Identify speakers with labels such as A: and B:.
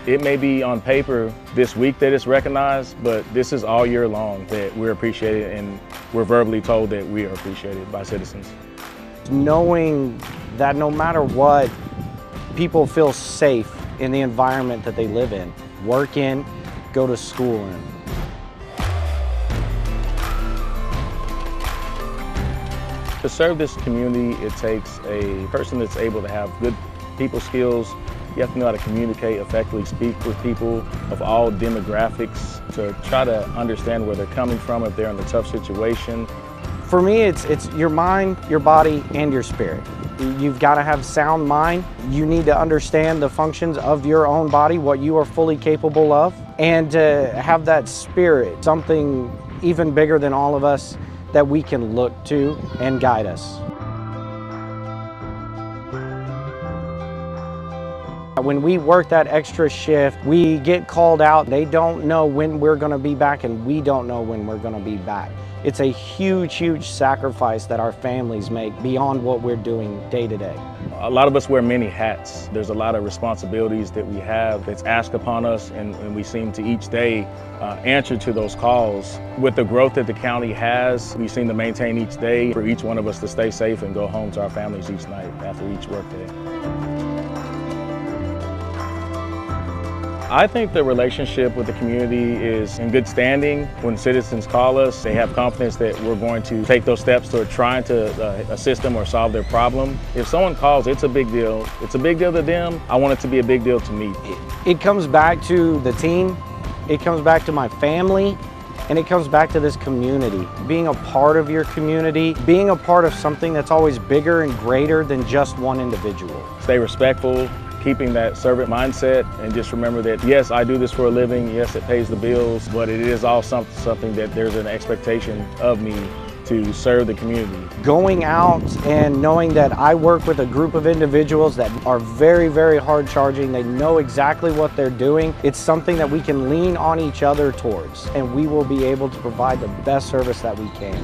A: It may be on paper this week that it's recognized, but this is all year long that we're appreciated and we're verbally told that we are appreciated by citizens.
B: Knowing that no matter what, people feel safe in the environment that they live in, work in, go to school in.
A: To serve this community, it takes a person that's able to have good people skills. You have to know how to communicate effectively, speak with people of all demographics to try to understand where they're coming from if they're in a tough situation.
B: For me, it's your mind, your body, and your spirit. You've got to have sound mind. You need to understand the functions of your own body, what you are fully capable of, and to have that spirit, something even bigger than all of us that we can look to and guide us. When we work that extra shift, we get called out. They don't know when we're going to be back, and we don't know when we're going to be back. It's a huge, huge sacrifice that our families make beyond what we're doing day to day.
A: A lot of us wear many hats. There's a lot of responsibilities that we have that's asked upon us, and we seem to each day answer to those calls. With the growth that the county has, we seem to maintain each day for each one of us to stay safe and go home to our families each night after each workday. I think the relationship with the community is in good standing. When citizens call us, they have confidence that we're going to take those steps toward trying to assist them or solve their problem. If someone calls, it's a big deal. It's a big deal to them. I want it to be a big deal to me.
B: It comes back to the team, it comes back to my family, and it comes back to this community. Being a part of your community, being a part of something that's always bigger and greater than just one individual.
A: Stay respectful, keeping that servant mindset, and just remember that, yes, I do this for a living, yes, it pays the bills, but it is all something that there's an expectation of me to serve the community.
B: Going out and knowing that I work with a group of individuals that are very, very hard charging, they know exactly what they're doing, it's something that we can lean on each other towards, and we will be able to provide the best service that we can.